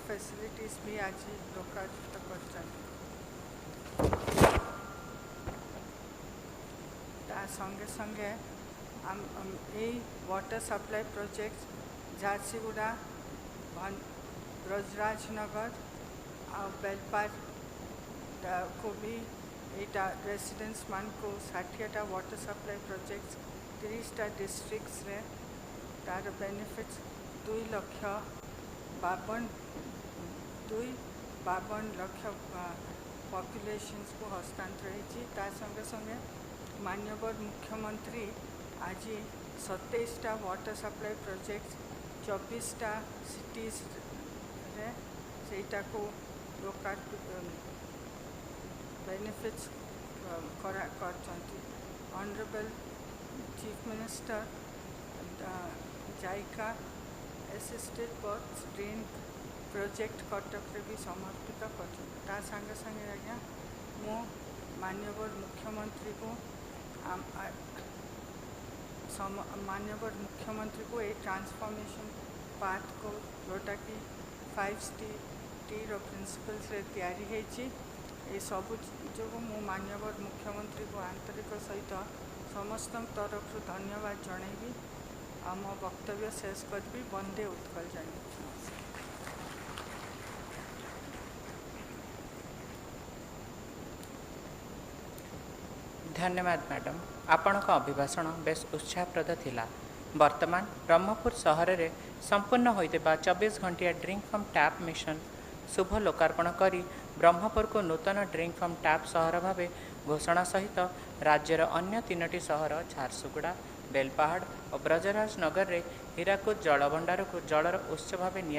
Facilities भी आज लोकार्पित कर संगे संगे water supply project Jharsuguda Brajrajnagar आ बेलपार को भी यहाँ रेसिडेंस मान को 60टा वाटर सप्लाई प्रोजेक्ट 30टा डिस्ट्रिक्ट्स रे तार बेनिफिट्स 2,52,52 लाख पॉपुलेशंस को हस्तांतर होता संगे संगे माननीय मुख्यमंत्री आज 27टा वाटर सप्लाई प्रोजेक्ट 24टा सिटीज रे सेटा को लोकार्पित बेनिफिट्स कर honourable chief minister JICA assisted बर्थ ड्रेन प्रोजेक्ट कटक रे भी समर्पित कर संगे संगे आज्ञा मो माननीय मुख्यमंत्री को ये ट्रांसफॉर्मेशन पाथ को जोटा कि 5T प्रिंसिपल्स रे तैयारी होती ये सब जो मो माननीय मुख्यमंत्री को आंतरिक सहित समस्त तरफ धन्यवाद जनइबी आ मो वक्तव्य शेष करी वंदे उत्कल जानी। धन्यवाद मैडम आपण का अभिभाषण बेस उत्साहप्रद थिला। वर्तमान ब्रह्मपुर सहर में संपूर्ण होइतिबा 24 घंटिया ड्रिंक फ्रॉम टैप मिशन शुभ लोकार्पण करी ब्रह्मपुर को नूतन ड्रिंक फ्रॉम टैप सहर भाव घोषणा सहित राज्यर अन्य 3टी सहर झारसुगुड़ा बेलपाहाड़ और ब्रजराजनगर रे हीराकुद जलभंडार को जलर उत्स भाव नि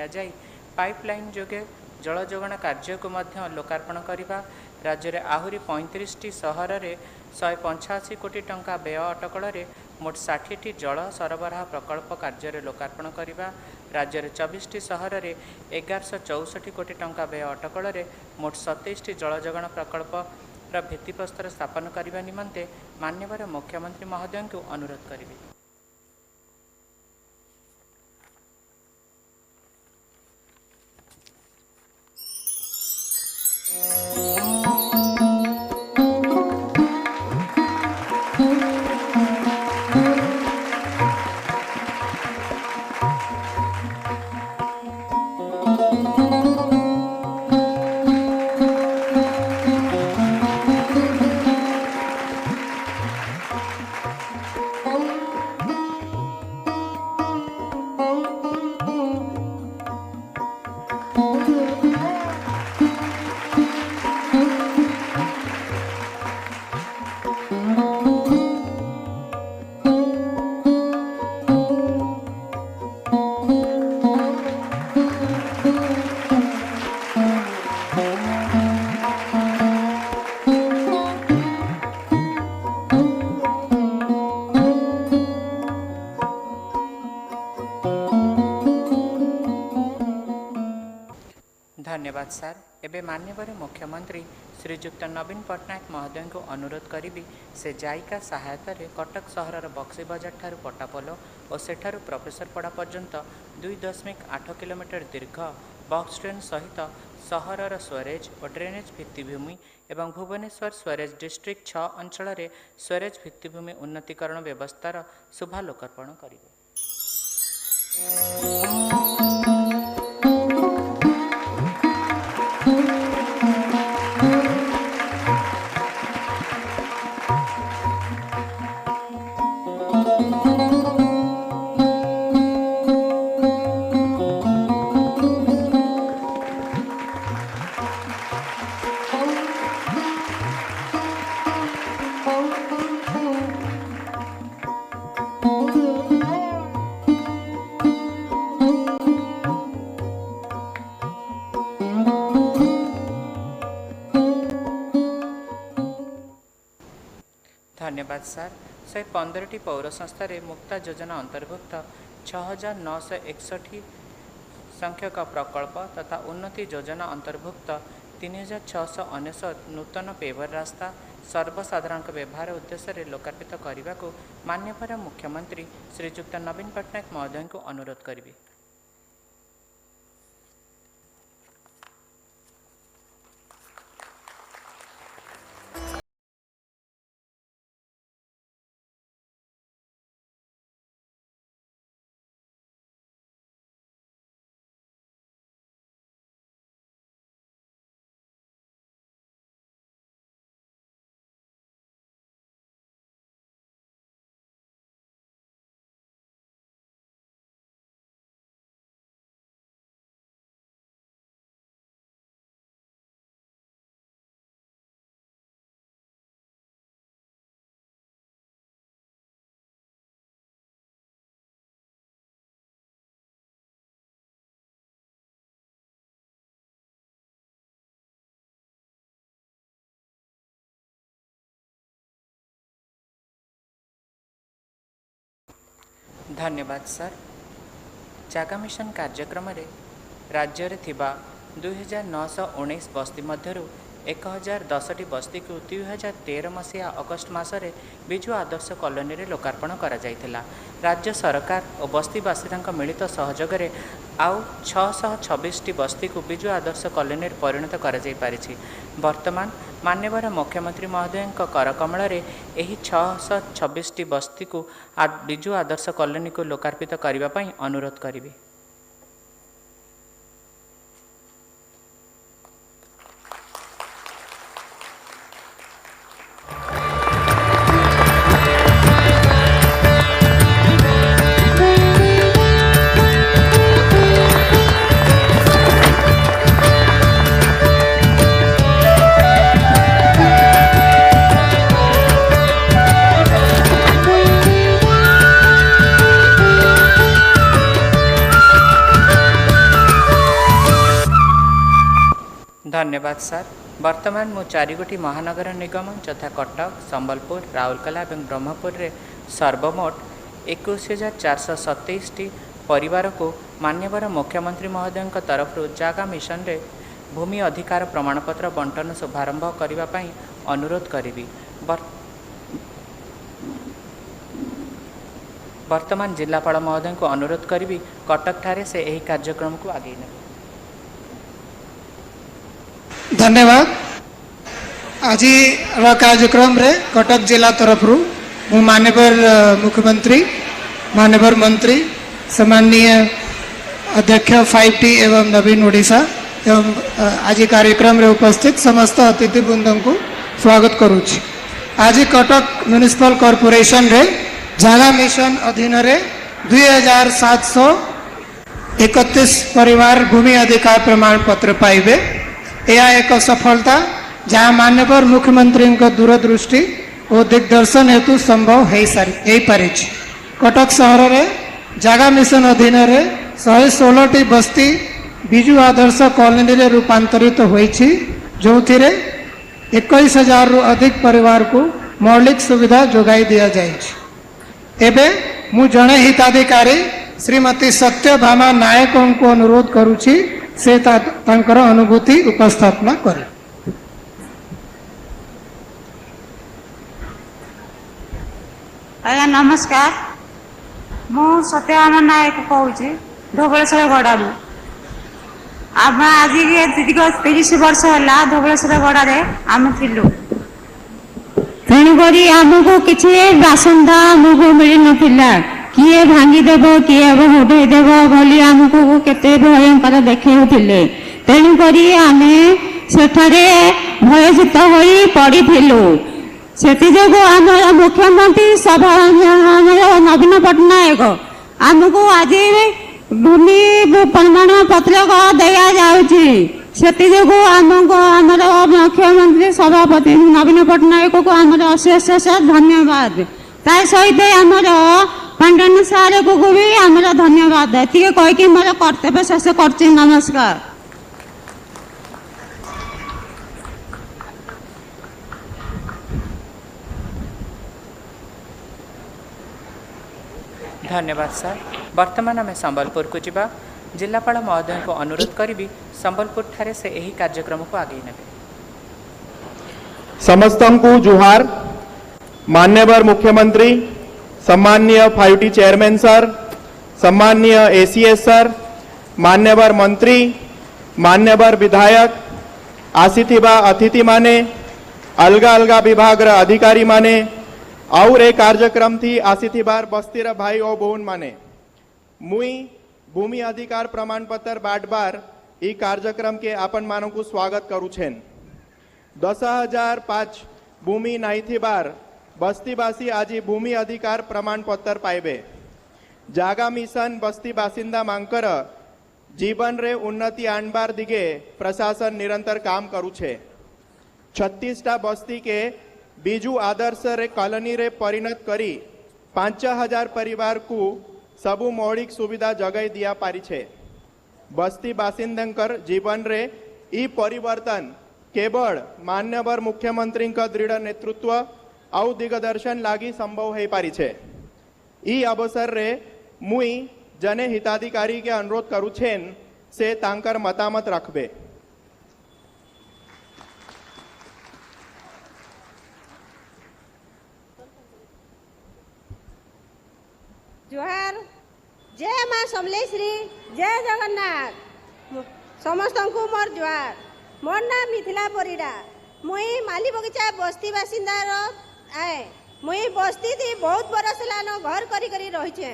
पाइपलाइन जोगे जल जोगाण कार्य को मध्य लोकार्पण करने राज्य में आहरी 35टी सहर में 185 कोटी टंका व्यय अटकल मोट 60टी जल सरबराह प्रकल्प कार्य लोकार्पण करने राज्य में 24टी सहर में 1164 कोटी टंका व्यय अटकल मोट 27टी जल जोगाण प्रकल्प भित्तिप्रस्तर स्थापन करने निमंते माननीय मुख्यमंत्री महोदय को अनुरोध करें। धन्यवाद सर। एवं माननीय मुख्यमंत्री श्रीजुक्त नवीन पट्टनायक महोदय को अनुरोध करी से जायका सहायता कटक सहर बक्सी बजार ठारू पटापोल और सेठारू प्रोफेसरपड़ा पर्यंत 2.8 किलोमीटर दीर्घ बक्स ट्रेन सहित सहरर स्वेरेज और ड्रेनेज भित्तिभूमि एवं भुवनेश्वर स्वेरेज डिस्ट्रिक्ट 6 अंचल स्वेरेज भित्तिभूमि उन्नतीकरण व्यवस्थार शुभ लोकार्पण करेंगे। धन्यवाद सर। 115टी पौर संस्था मुक्ता योजना अंतर्भुक्त 6,961 संख्यक प्रकल्प तथा उन्नति योजना अंतर्भुक्त 3,699 नूतन पेवर रास्ता सर्वसाधारण व्यवहार उद्देश्य लोकार्पित करने को माननीय मुख्यमंत्री श्रीजुक्त नवीन पट्टनायक महोदय को अनुरोध करेंगे। धन्यवाद सर। जागा मिशन कार्यक्रम राज्य रे थिबा 2919 बस्ती मध्यरु 1010टी बस्ती को 2013 मसीहा अगस्ट मासरे बिजु आदर्श कॉलोनी रे लोकार्पण करा जायथिला। राज्य सरकार और बस्तीवासी मिलित सहयोग में आउ 626टी बस्ती को बिजु आदर्श कॉलोनी रे परिणत करा जाय पारिछि। वर्तमान मान्यवर मुख्यमंत्री महोदय करकमल एही 626टी बस्ती को बिजु आदर्श कॉलोनी को लोकार्पित करने पर अनुरोध करिबे। धन्यवाद सर। वर्तमान मु 4 गोटी महानगर निगम यथा कटक, संबलपुर, राउरकेला और ब्रह्मपुर रे सर्वमोट 21,427टी परिवार को मान्यवर मुख्यमंत्री महोदय तरफ जागा मिशन रे भूमि अधिकार प्रमाणपत्र बंटन शुभारंभ करने अनुरोध करी। वर्तमान जिलापाल महोदय को अनुरोध करी कटक ठारे से यही कार्यक्रम को आगे ने। धन्यवाद। आज कार्यक्रम रे कटक जिला तरफ माननीय मुख्यमंत्री, माननीय मंत्री, सम्माननीय अध्यक्ष 5T एवं नवीन ओडिशा एवं आज कार्यक्रम रे उपस्थित समस्त अतिथि वृंद को स्वागत करुछि। आज कटक म्युनिसिपल कॉर्पोरेशन रे जागा मिशन अधीन रे 2731 परिवार भूमि अधिकार प्रमाण पत्र पाइबे। यह एक सफलता जहाँ मान्यवर मुख्यमंत्री दूरदृष्टि और दिग्दर्शन हेतु संभव हो पारि। कटक सहर रे जागा मिशन अधीन रे 116टी बस्ती बिजु आदर्श कॉलोनी रे रूपांतरित होईछि, जो 21,000 रु अधिक परिवार को मौलिक सुविधा जोगाई दिया जाइछि। एबे मु जणे हिताधिकारी श्रीमती सत्यभामा नायक को अनुरोध करुछि से तांकर अनुभूति उपस्थापना करे। आज्ञा नमस्कार, मु सत्यभामा नायक कहूँ धोबलेश्वर गड़ारू। आम आज दीर्घ 30 वर्ष है धोबलेश्वर गड़े आम थिलु। तेणुक आमको किसी बासंदा आमको मिल ना, किए भांगीदेव किए घोड़ेदेव बोली आमको केते भयंकर देखते। तेणुक आम सेठारे भयभीत हो पड़ू। से आम मुख्यमंत्री सभा नवीन पट्टनायक आमको आज भूमि प्रमाण पत्र दिया जाऊँगी। से आमको आमर मुख्यमंत्री सभापति नवीन पट्टनायक को आमर अशेष धन्यवाद। ता सहित आमर पांडन सार को भी आमर धन्यवाद। ये कहीकि मोर कर्तव्य शेष कर। नमस्कार। धन्यवाद सर। वर्तमान आम संबलपुर को जीवा। जिलापाल महोदय को अनुरोध करी संबलपुर ठारे से यही कार्यक्रम को आगे ने। समस्त को जुहार। मान्यवर मुख्यमंत्री, सम्माननीय 5T चेयरमैन सर, सम्माननीय ACS सर, मान्यवर मंत्री, मान्यवर विधायक, आसीथिबा अतिथि माने, अलगा अलगा विभाग अधिकारी माने और एक कार्यक्रम थी आसीथिबार बस्तीर भाई और बहन माने मुई भूमि अधिकार प्रमाण पत्र बांटबार ई कार्यक्रम के आपन मानों को स्वागत करुछेन। 10,005 भूमि नहीं थी बार बस्तीवासी आज भूमि अधिकार प्रमाण पत्र पाइबे। जागा मिशन बस्ती बासिंदा मांकर जीवन रे उन्नति आणबार दिगे प्रशासन निरंतर काम करुछे। 36टा बस्ती के बिजु आदर्श रे कॉलोनी रे परिणत करी 5,000 परिवार को सबु मौलिक सुविधा जगह दिया पारी छे। बस्ती बासिंदंकर जीवन रे ई परिवर्तन केवल मान्यवर मुख्यमंत्री दृढ़ नेतृत्व और दिग्दर्शन लागी संभव हो पारी छे। ई अवसर रे मुई जने हिताधिकारी के अनुरोध करुछेन से तांकर मतामत रखबे। जुहार जय माँ समलेश्वरी जय जगन्नाथ समस्त को मोर जुहार। मोर नाम मिथिला परिड़ा मुई माली बगीचा बस्ती बासिंदार आए मुई बस्ती थी बहुत बरस लान घर करी रही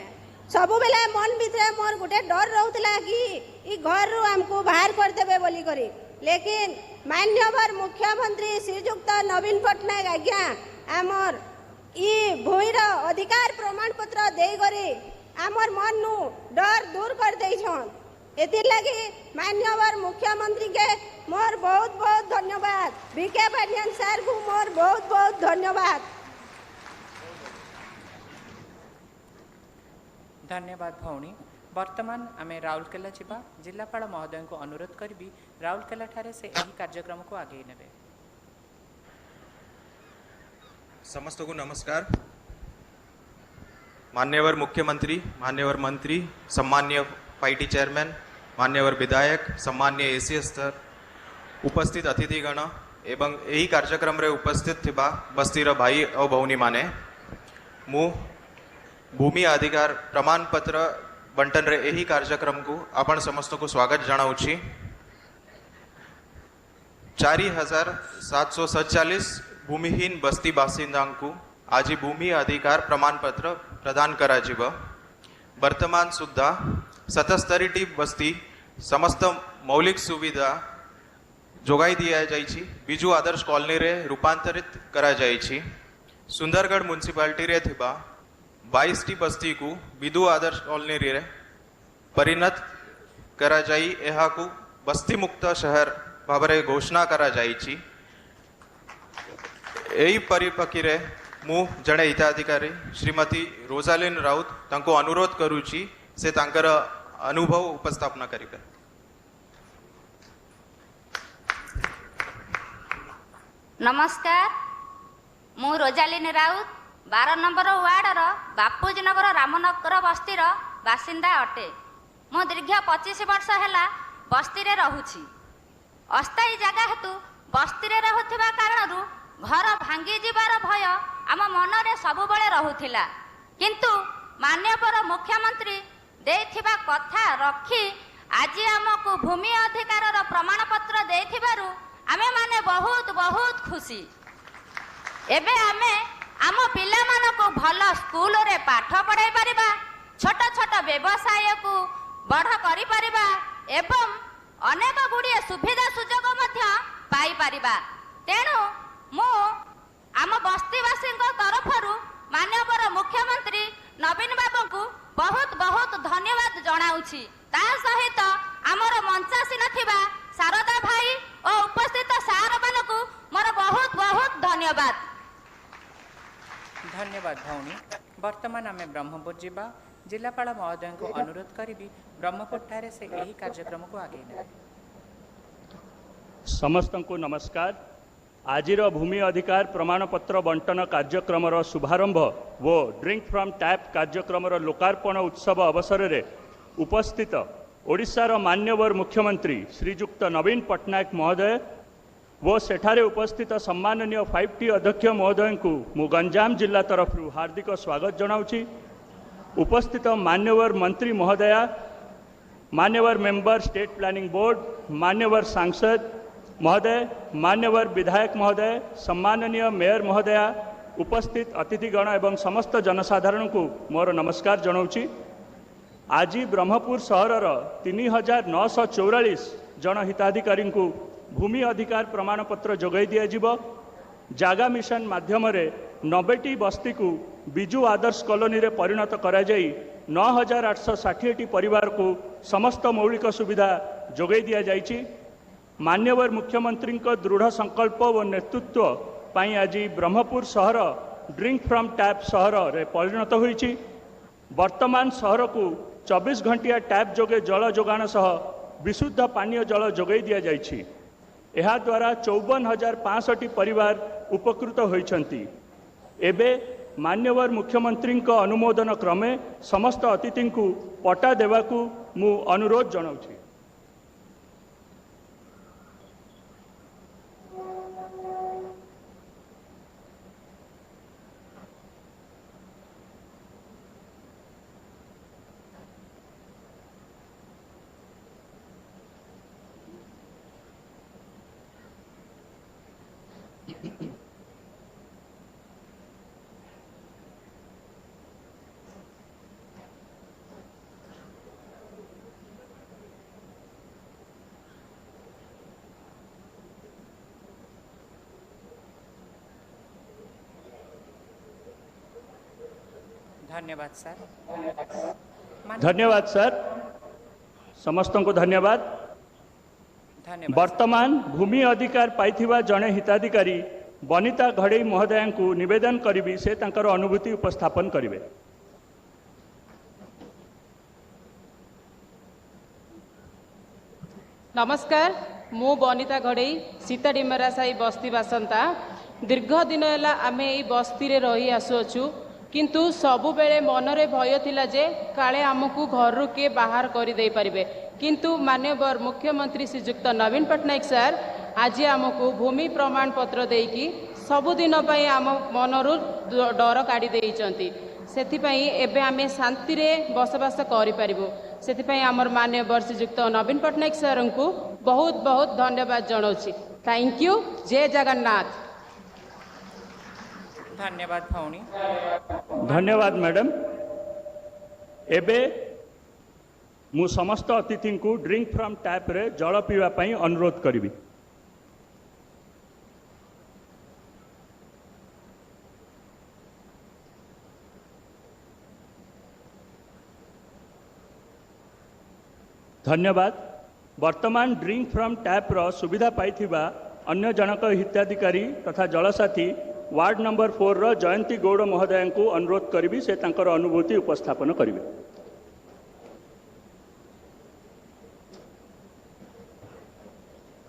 सबु बेला मन भितर मोर गोटे डर रोला कि ई घर रु आमको बाहर करदेवे बोली करी लेकिन मान्यवर मुख्यमंत्री श्रीजुक्त नवीन पट्टनायक आज्ञा आमर ई भूमिर अधिकार प्रमाण पत्र दे करी आमर मन नु डर दूर कर देछन। एतिर लगी मान्यवर मुख्यमंत्री के मोर बहुत बहुत धन्यवाद। बीके पाटियान सर को मोर बहुत बहुत धन्यवाद। धन्यवाद भौणी। वर्तमान आमे राउरकेला जिबा जिलापाल महोदय को अनुरोध करी राउरकेला ठारे से यही कार्यक्रम को आगे नेबे। समस्त को नमस्कार। मान्यवर मुख्यमंत्री, मान्यवर मंत्री, सम्मान्य पार्टी चेयरमैन, मान्यवर विधायक, सम्मान्य एसी स्तर उपस्थित अतिथिगण एवं यही कार्यक्रम रे उपस्थित थिबा बस्तीर भाई और भौनी माने मु भूमि अधिकार प्रमाण पत्र बंटन रे यही कार्यक्रम को आपण समस्त को स्वागत जनाऊँगी। 4747 भूमिहीन बस्ती बासिंदा को आज भूमि अधिकार प्रमाण पत्र प्रदान करा जिवो। वर्तमान सुद्धा 77 बस्ती समस्त मौलिक सुविधा जोगाई दिया जाइछि। बिजू आदर्श कॉलोनी रे रूपांतरित करा जाइछि। सुंदरगढ़ म्युनिसिपालिटी रे थिबा 22 बस्ती को विदु आदर्श कॉलोनी रे परिणत करा जाई एहा को बस्ती मुक्त शहर भावरे घोषणा करा जाइछि। एही परिप्रेक्षी रे मु जड़े हिताधिकारी श्रीमती रोजालिन राउत तांको अनुरोध करूची से तांकर अनुभव उपस्थापना करिबे। नमस्कार मु रोजालिन राउत 12 नंबर वार्डर बापूजी नगर रामनगर बस्तीर बासिंदा अटे। मु दीर्घ 25 वर्ष है बस्ती रे रहुछि। अस्थायी जगह हेतु बस्ती रे रहुथिबा कारणरू घर भांगी जीवार भय आम मनरे सबुबले रहुथिला किंतु मान्यवर मुख्यमंत्री देथिबा कथा रखी आज आमको भूमि अधिकार प्रमाण पत्र देथिबारु आमे माने बहुत बहुत खुशी। एबे आमे आम पिला मानको भल स्कूल रे पाठ पढ़ाई परिबा, छोट छोट व्यवसाय को बढ़ करि परिबा एवं अनेक गुड़िए सुविधा सुजोग मध्य पाई परिबा। तेणु मु आम बस्तीवासी तरफरु मान्यवर मुख्यमंत्री नवीन बाबू को बहुत बहुत धन्यवाद जनाऊछि। ता सहित आमर मंचासी नथिबा शारदा भाई और उपस्थित सार मानकु मोर बहुत बहुत धन्यवाद। धन्यवाद भौणी। वर्तमान आमे ब्रह्मपुर जिबा जिलापाल महोदय को अनुरोध करी ब्रह्मपुर ठारे से यही कार्यक्रम को आगे नेबे। समस्त को नमस्कार। आजिर भूमि अधिकार प्रमाण पत्र बंटन कार्यक्रम शुभारंभ वो ड्रिंक फ्रॉम टैप कार्यक्रम लोकार्पण उत्सव अवसर रे उपस्थित ओडिशार मान्यवर मुख्यमंत्री श्रीजुक्त नवीन पट्टनायक महोदय वो सेठारे उपस्थित सम्माननीय 5T अध्यक्ष महोदय को मु गंजाम जिला तरफ हार्दिक स्वागत जनाऊँगी। उपस्थित मान्यवर मंत्री महोदया, मान्यवर मेंबर स्टेट प्लानिंग बोर्ड, मान्यवर सांसद महोदय, मान्यवर विधायक महोदय, सम्माननीय मेयर महोदया, उपस्थित अतिथिगण एवं समस्त जनसाधारण को मोर नमस्कार जनाऊँगी। आज ब्रह्मपुर सहरर 3944 जन हिताधिकारी को भूमि अधिकार प्रमाण पत्र जोगाई दिज्व। जागा मिशन माध्यम 90टी बस्ती को बिजू आदर्श कॉलोनी रे परिणत करा जाई 9860टी परिवार को समस्त मौलिक सुविधा जोगाई दिया जाइछि। मान्यवर मुख्यमंत्री दृढ़ संकल्प और नेतृत्व पाई आज ब्रह्मपुर सहर ड्रिंक फ्रॉम टैप सहर रे परिणत होइछि। वर्तमान सहर को 24 घंटिया टैप जोगे जल जोगाण सह विशुद्ध पानीय जल जोगाई दिया जाइछि। एहा द्वारा 54,500टी परिवार उपकृत होइछन्ति। एबे मान्यवर मुख्यमंत्री अनुमोदन क्रमे समस्त अतिथि को पट्टा देवाकू मु अनुरोध जनाऊँ। धन्यवाद सर। धन्यवाद सर, समस्त को धन्यवाद। धन्यवाद। वर्तमान भूमि अधिकार पाइथिबा जड़े हिताधिकारी बनिता घड़ई महोदया को निवेदन करी से तांकर अनुभूति उपस्थापन करेंगे। नमस्कार, मु बनिता घड़ई सीताडिमरा साई बस्ती बासंता। दीर्घ दिन है आम यही बस्ती रे रही आसुअछु, किंतु सबु बेले मनरे भय थिला जे काले आमको घर किए बाहर कर दे पारिबे, किंतु माननीय मुख्यमंत्री श्रीजुक्त नवीन पट्टनायक सर आज आमको भूमि प्रमाण पत्र देकी सबुदिन आम मनरू डर काढ़ी देइचंती। सेथिपाई एबे आमे शांति रे बसवास करि पारिबो। सेथिपाई आमर माननीय श्रीजुक्त नवीन पट्टनायक सर को बहुत बहुत धन्यवाद जनाउछि। Thank you. जय जगन्नाथ। धन्यवाद भौणी। धन्यवाद मैडम। एबे मु समस्त अतिथि को ड्रिंक फ्रॉम टैप रे जल पीवा पई अनुरोध करिबी। धन्यवाद। वर्तमान ड्रिंक फ्रॉम टैप रो सुविधा पाइथिबा अन्य जनक हिताधिकारी तथा जलसाथी वार्ड नंबर 4 रो जयंती गौड़ महोदय को अनुरोध करी से तांकर अनुभूति उपस्थापन करेंगे।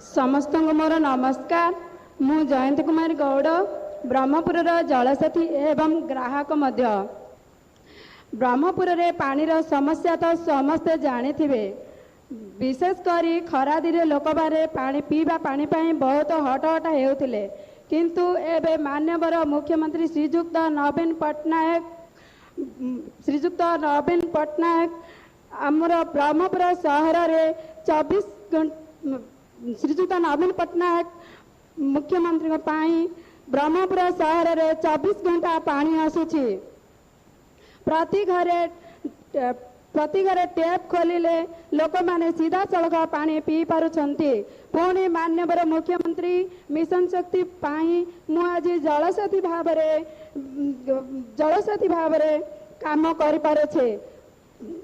समस्त मोर नमस्कार। मु जयंती कुमारी गौड़ ब्रह्मपुर जलसाथी एवं ग्राहक मध्य। ब्रह्मपुर रे पानी समस्या तो समस्ते जानी थे, विशेषकर खरा दिन लोक बारे पानी पीवा पानी बहुत हटहट होते, किंतु एबे मान्यवर मुख्यमंत्री श्रीजुक्त नवीन पट्टनायक आमर ब्रह्मपुर सहर रे 24 घंटा श्रीजुक्त नवीन पट्टनायक मुख्यमंत्री ब्रह्मपुर सहर रे 24 घंटा पानी आसुची। प्रति घरे टैप खोलिले लोक माने सीधा सड़क पानी पी पारुछंती। पुणी मान्यवर मुख्यमंत्री मिशन शक्ति पाई मु आज जलसाथी भाव रे काम करि पारुछे।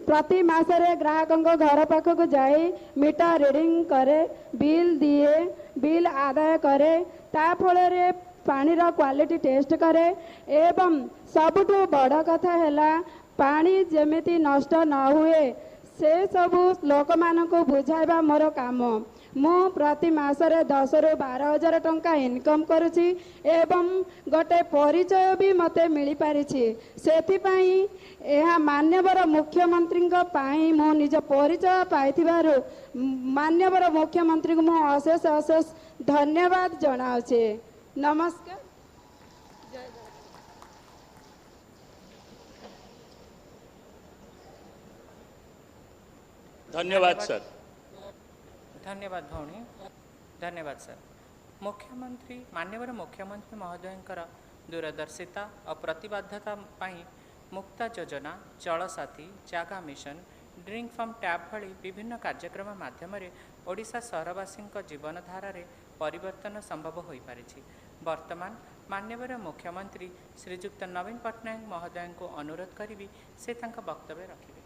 प्रति मासरे ग्राहकों घर पाखक जाई मीटर रीडिंग करे, बिल दिए, बिल आदाय करे, ता फल पानी क्वालिटी टेस्ट करे एवं सबुठु बड़ कथा है पानी जेमिति नष्ट न हुए से सबू लोक मानक बुझाइबा मोर काम। मु प्रति मासरे 10 ରୁ 12 हजार टंका इनकम करुछि एवं गोटे परिचय भी मते मिली पारिछि। सेथिपाई एहा मान्यवर मुख्यमंत्री पाई मु निज परिचय पाइथिबारु मान्यवर मुख्यमंत्री को मु अशेष अशेष धन्यवाद जनाउछि। नमस्कार। धन्यवाद सर। धन्यवाद भौणी। धन्यवाद सर। मुख्यमंत्री माननीय मुख्यमंत्री महोदयंकर दूरदर्शिता और प्रतिबद्धता पाई मुक्ता योजना, जलसाथी, जागा मिशन, ड्रिंक फ्रॉम टैप भली विभिन्न कार्यक्रम माध्यम ओडिशा सहरवासी जीवनधारा रे परिवर्तन संभव हो पारिछि। वर्तमान माननीय मुख्यमंत्री श्रीजुक्त नवीन पट्टनायक महोदय को अनुरोध करी से वक्तव्य रखिबे।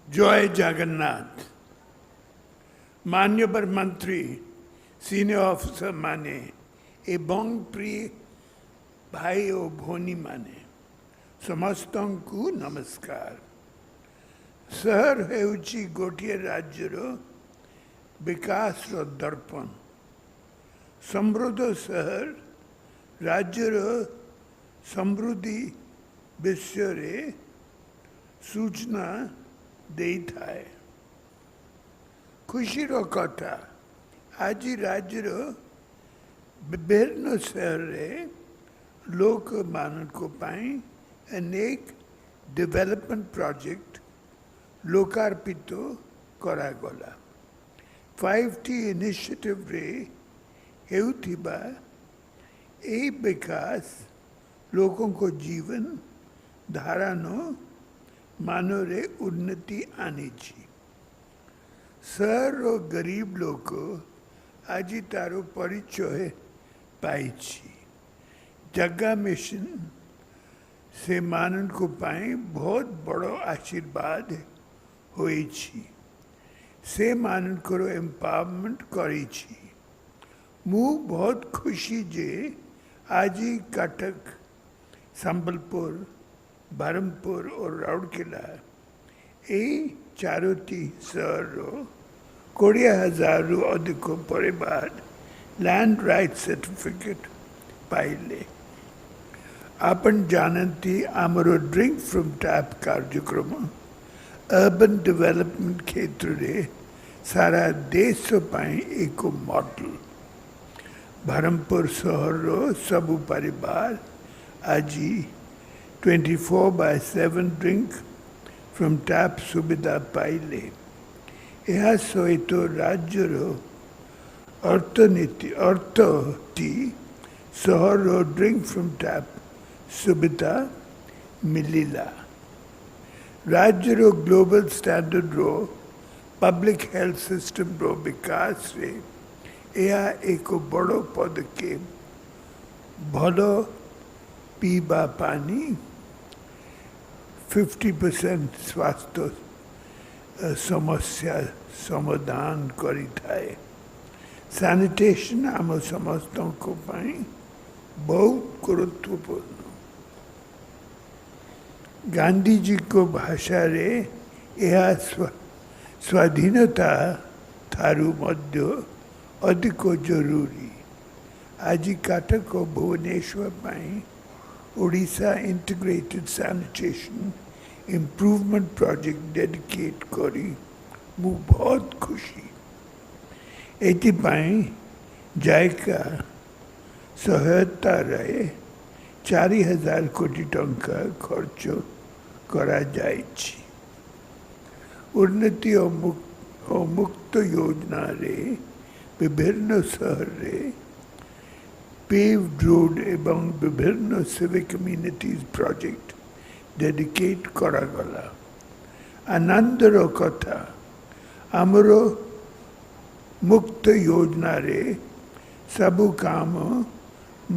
जय जगन्नाथ। मान्यवर मंत्री, सीनियर ऑफिसर माने एवं प्रिय भाई और भौनी माने समस्त को नमस्कार। सहर हेउची गोटे राज्यर विकास दर्पण। समृद्ध सहर राज्यर समृद्धि विषय सूचना देई थाए। खुशीर कथा आज राज्यर विभिन्न शहर लोक मानक अनेक डेवलपमेंट प्रोजेक्ट लोकार्पित करागला। 5T इनिशिएटिव रे हेउथिबा ए विकास लोगों को जीवन धारण मानरे उन्नति आनी छी। शहर और गरीब लोग आज तारो परिचय पाई छी। जगह मिशन से मानन को पाए बहुत बड़ो आशीर्वाद होई छी। से मानन को एम्पावरमेंट करी छी। मु बहुत खुशी जे आज कटक, संबलपुर, बरहमपुर और राउरकेला ए चारोटी शहर 20,000 अधिक परिवार लैंड राइट सर्टिफिकेट पाइले। आपन जानती आमरो ड्रिंक फ्रॉम टैप कार्यक्रम अर्बन डेवलपमेंट क्षेत्र रे सारा देश पाई एक मॉडल। बरहमपुर शहर सबु परिवार आज 24/7 ड्रिंक फ्रॉम टैप सुविधा पाइले। यह सहित राज्यर अर्थनीति शहर ड्रिंक फ्रॉम टैप सुविधा मिलिला। राज्यर ग्लोबल स्टैंडर्ड रो पब्लिक हेल्थ सिस्टम रो विकास रे यह एक बड़ो पदक्षेप। भलो पीबा पानी 50% स्वास्थ्य समस्या समाधान करी थाए। सैनिटेशन आम समस्तों को पाई बहुत गुरुत्वपूर्ण। गांधी जी को भाषा रे यह स्वाधीनता थारु मध्य अधिक जरूरी। आज कटक और भुवनेश्वर पाई Odisha integrated sanitation improvement project dedicate करी मु बहुत खुशी। एथिपाई जायका सहायता रहे 4,000 कोटी टंका खर्च करा जाइछि। उन्नति और मुक्त योजना रे विभिन्न शहर रे पेव्ड रोड एवं विभिन्न सिविक कम्युनिटीज प्रोजेक्ट डेडिकेट करागला। आनंदर कथा आमरो मुक्त योजना रे सबु काम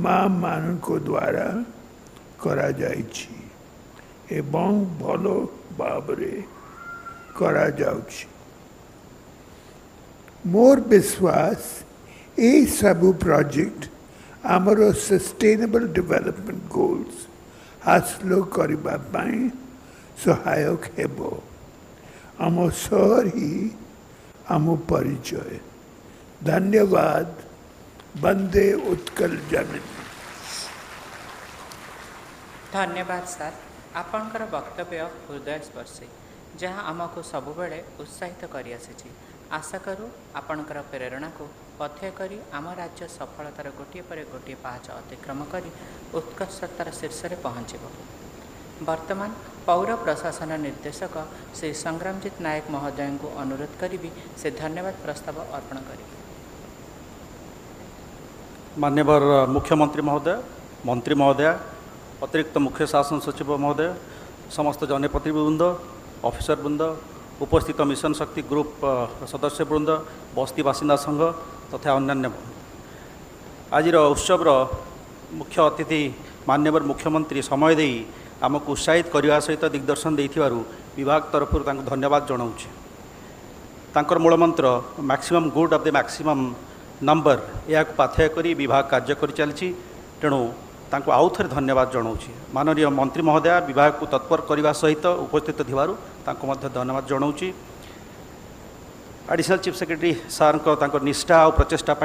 माँ मानक द्वारा करा जाइछि एवं भलो भावरे करा जाउछि। मोर विश्वास ए सबु प्रोजेक्ट आमरो सस्टेनेबल डेवलपमेंट गोल्स हासिल करबा पाई सहायक हेबो। आम शहर ही आम परिचय। धन्यवाद। वंदे उत्कल जननी। धन्यवाद सर। आपणकर वक्तव्य हृदयस्पर्शी जहाँ आमको सबुबले उत्साहित करी आसी। आशा करूँ आपणकर प्रेरणा को पथ्य करी आम राज्य सफलतार गोटे पर गोटे पाहाच अतिक्रम करी उत्कर्षतार शीर्ष में पहुँचब। वर्तमान पौर प्रशासन निर्देशक श्री संग्रामजीत नायक महोदय को अनुरोध करी से धन्यवाद प्रस्ताव अर्पण करेंगे। मान्यवर मुख्यमंत्री महोदय, मंत्री महोदय, अतिरिक्त मुख्य शासन सचिव महोदय, समस्त जनप्रतिनिधिवृंद, ऑफिसर वृंद, उपस्थित मिशन शक्ति ग्रुप सदस्य वृंद, बस्ती बासिंदा संघ तथा अन्य आज उत्सव मुख्य अतिथि मान्यवर मुख्यमंत्री समय दे आमको उत्साहित करने सहित दिग्दर्शन विभाग तरफ धन्यवाद जनाऊँ तांकर मूलमंत्र maximum good of the maximum number या पाथेय करी विभाग कार्य कर चली तेणु तांको आउ थे धन्यवाद जनाऊँ माननीय मंत्री महोदय विभाग को तत्पर करने सहित उपस्थित थिबारु तांको मध्य धन्यवाद जनाऊँ एडिशनल चीफ सेक्रेटरी सार को निष्ठा और प्रचेषा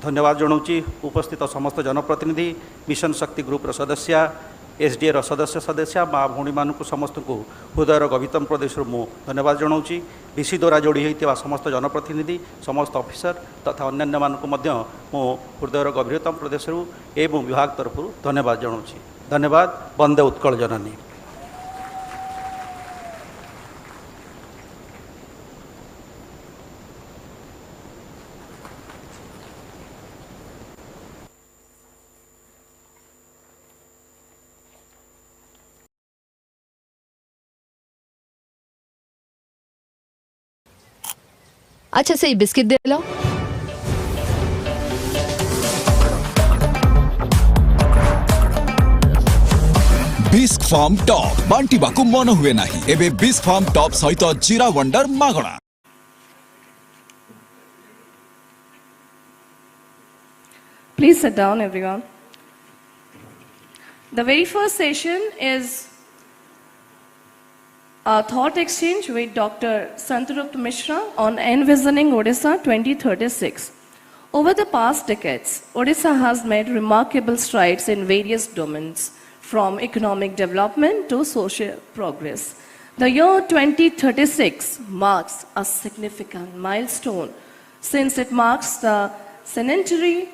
धन्यवाद जनाऊँ उपस्थित समस्त जनप्रतिनिधि मिशन शक्ति ग्रुप सदस्य एसडीए सदस्य माँ भौणी मानक समस्त को हृदयर गभीरतम प्रदेश मु धन्यवाद जनाऊँ बीसी द्वारा जोड़ी होता समस्त जनप्रतिनिधि समस्त ऑफिसर तथा अन्य मानक मो हृदयर गभीरतम प्रदेश एवं विभाग तरफ धन्यवाद जनाऊँ धन्यवाद वंदे उत्कल जननी। अच्छा से बिस्किट दे लो। बिस्क फार्म टॉप बांटिबाकू मन हुए नहीं एबे बिस्क फार्म टॉप सहित जीरा wonder मागणा। Please sit down, everyone. The very first session is a thought exchange with Dr. Santarup Mishra on envisioning Odisha 2036. Over the past decades, Odisha has made remarkable strides in various domains, from economic development to social progress. The year 2036 marks a significant milestone since it marks the centenary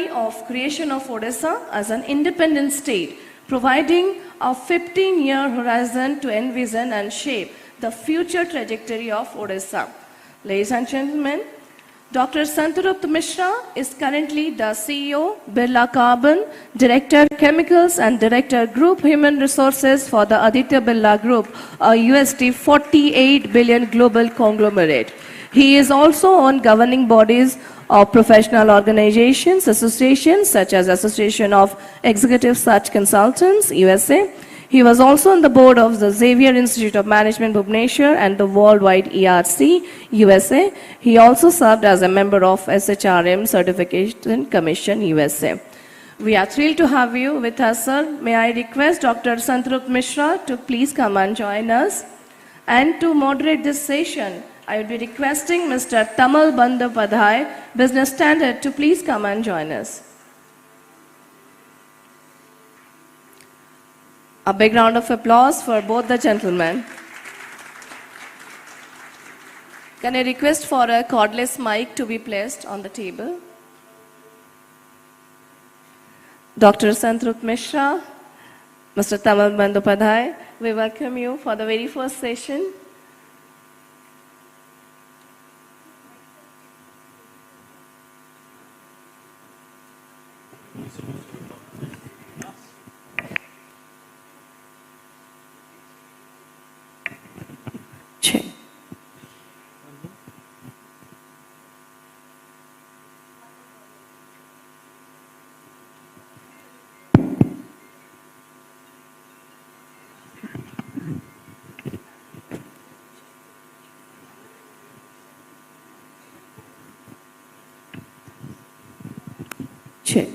of creation of Odisha as an independent state, providing a 15-year horizon to envision and shape the future trajectory of Odisha. Ladies and gentlemen, Dr. Santarup Mishra is currently the CEO, Birla Carbon, Director Chemicals and Director Group Human Resources for the Aditya Birla Group, a USD 48 billion global conglomerate. He is also on governing bodies of professional organizations, associations such as Association of Executive Search Consultants, USA. He was also on the board of the Xavier Institute of Management, Bhubaneswar, and the Worldwide ERC, USA. He also served as a member of SHRM Certification Commission, USA. We are thrilled to have you with us, sir. May I request Dr. Santarup Mishra to please come and join us. And to moderate this session, I would be requesting Mr. Tamal Bandyopadhyay, Business Standard, to please come and join us. A big round of applause for both the gentlemen. Can I request for a cordless mic to be placed on the table? Dr. Santarup Mishra, Mr. Tamal Bandyopadhyay, we welcome you for the very first session. Check.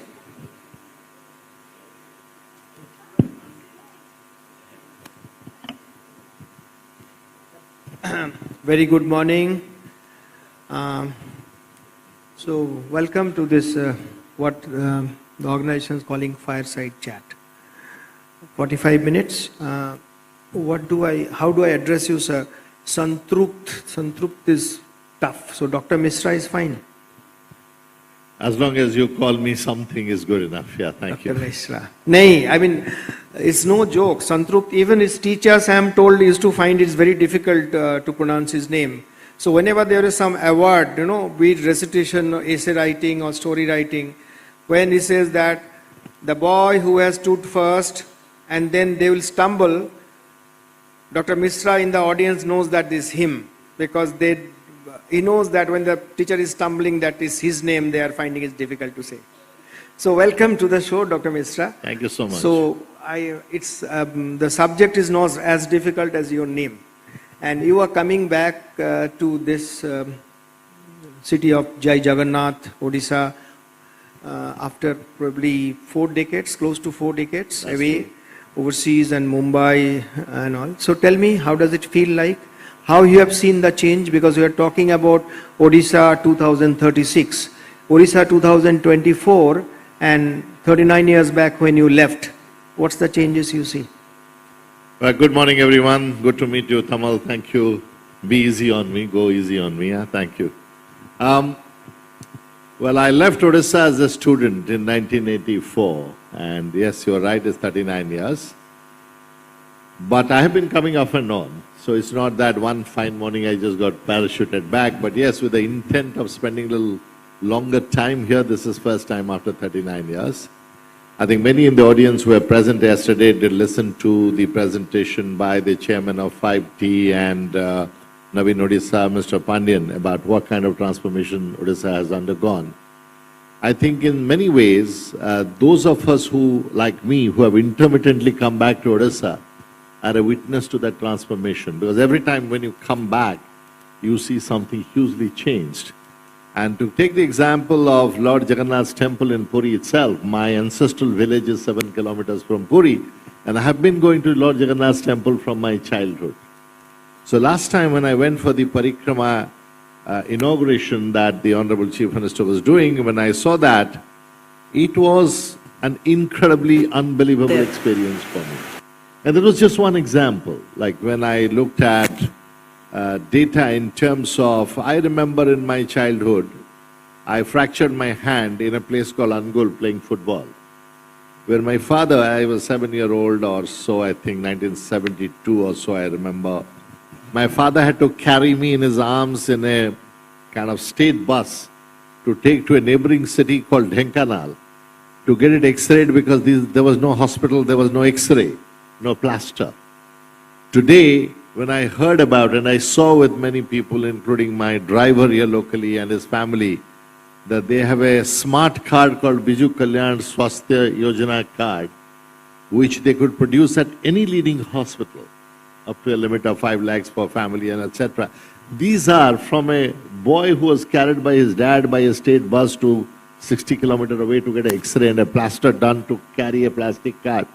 Very good morning. So welcome to this what the organization is calling fireside chat. 45 minutes. How do I address you, sir? Santrupt is tough. So Dr. Mishra is fine. As long as you call me something is good enough. Yeah, thank you. Dr. Mishra. Nay, I mean, it's no joke. Santrupt, even his teachers, I am told, used to find it's very difficult to pronounce his name. So whenever there is some award, be it recitation, or essay writing or story writing, when he says that the boy who has stood first and then they will stumble, Dr. Mishra in the audience knows that this is him, because he knows that when the teacher is stumbling, that is his name, they are finding it difficult to say. So welcome to the show, Dr. Mishra. Thank you so much. So it's the subject is not as difficult as your name, and you are coming back to this city of Jai Jagannath, Odisha, after probably 4 decades, close to 4 decades away, overseas and Mumbai and all. So tell me, how does it feel like? How you have seen the change? Because we are talking about Odisha 2036, Odisha 2024, and 39 years back when you left. What's the changes you see? Well, good morning, everyone. Good to meet you, Tamal. Thank you. Be easy on me. Go easy on me. Thank you. Well, I left Odisha as a student in 1984. And yes, you're right, it's 39 years. But I have been coming off and on. So it's not that one fine morning I just got parachuted back. But yes, with the intent of spending a little longer time here, this is first time after 39 years. I think many in the audience who were present yesterday did listen to the presentation by the chairman of 5T and Navin Odisha, Mr. Pandian, about what kind of transformation Odisha has undergone. I think in many ways, those of us who, like me, who have intermittently come back to Odisha, are a witness to that transformation. Because every time when you come back, you see something hugely changed. And to take the example of Lord Jagannath's temple in Puri itself, my ancestral village is 7 kilometers from Puri, and I have been going to Lord Jagannath's temple from my childhood. So last time when I went for the parikrama inauguration that the Honorable Chief Minister was doing, when I saw that, it was an incredibly unbelievable experience for me. And that was just one example. Like when I looked at data in terms of, I remember in my childhood, I fractured my hand in a place called Angul playing football, where my father, I was 7-year-old or so, I think 1972 or so, I remember. My father had to carry me in his arms in a kind of state bus to take to a neighboring city called Dhenkanal to get it x-rayed because there was no hospital, there was no x-ray, no plaster. Today, when I heard about and I saw with many people, including my driver here locally and his family, that they have a smart card called Biju Kalyan Swasthya Yojana card, which they could produce at any leading hospital, up to a limit of 5 lakhs per family and etc. These are from a boy who was carried by his dad by a state bus to 60 kilometers away to get an x-ray and a plaster done to carry a plastic card.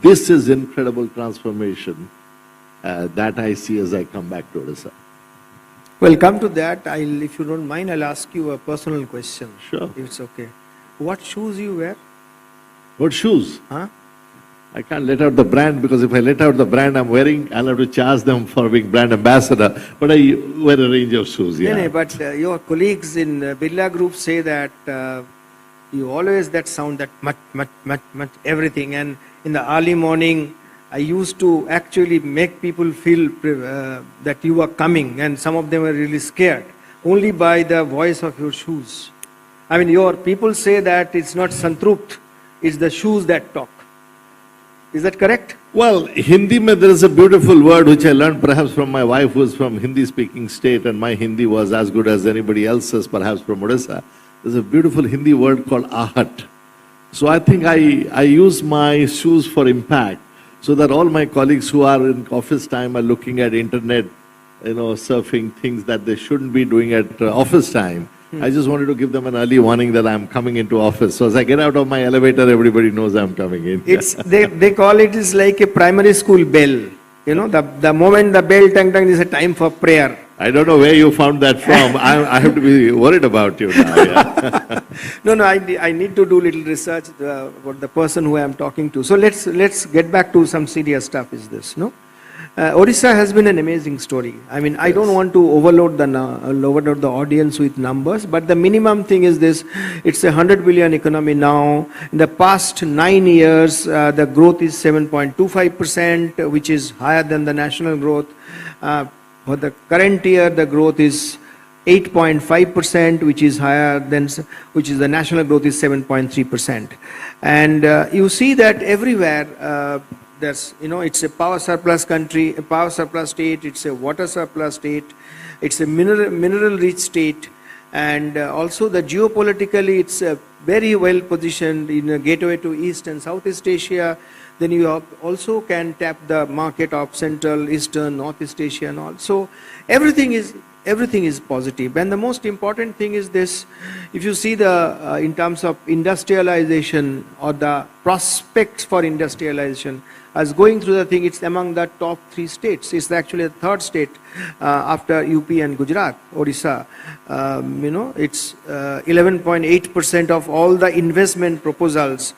This is incredible transformation that I see as I come back to Odisha. Well, come to that. If you don't mind, I'll ask you a personal question. Sure. If it's okay. What shoes you wear? What shoes? Huh? I can't let out the brand because if I let out the brand I'm wearing, I'll have to charge them for being brand ambassador. But I wear a range of shoes, yeah. No, but your colleagues in Birla Group say that you always that sound that much, everything. And in the early morning, I used to actually make people feel that you are coming, and some of them were really scared, only by the voice of your shoes. I mean, your people say that it's not Santrupt, it's the shoes that talk. Is that correct? Well, Hindi there is a beautiful word which I learned perhaps from my wife who is from Hindi-speaking state, and my Hindi was as good as anybody else's, perhaps from Odisha. There's a beautiful Hindi word called ahat. So I think I use my shoes for impact, so that all my colleagues who are in office time are looking at internet, surfing things that they shouldn't be doing at office time. I just wanted to give them an early warning that I'm coming into office. So as I get out of my elevator, everybody knows I'm coming in. It's they call it is like a primary school bell. The moment the bell tang is a time for prayer. I don't know where you found that from. I have to be worried about you now. Yeah. No, I need to do little research about the person who I am talking to. So let's get back to some serious stuff. Is this no? Odisha has been an amazing story. I mean, I don't want to overload the audience with numbers, but the minimum thing is this: it's a 100 billion economy now. In the past 9 years, the growth is 7.25%, which is higher than the national growth. For the current year, the growth is 8.5%, which is higher than, which is the national growth is 7.3%. And you see that everywhere, there's, it's a power surplus country, a power surplus state, it's a water surplus state, it's a mineral rich state, and also the geopolitically it's very well positioned in a gateway to East and Southeast Asia. then you also can tap the market of Central, Eastern, Northeast Asia and all. So everything is positive. And the most important thing is this: if you see the in terms of industrialization or the prospects for industrialization, as going through the thing, it's among the top 3 states. It's actually the 3rd state after UP and Gujarat, Odisha. It's 11.8% of all the investment proposals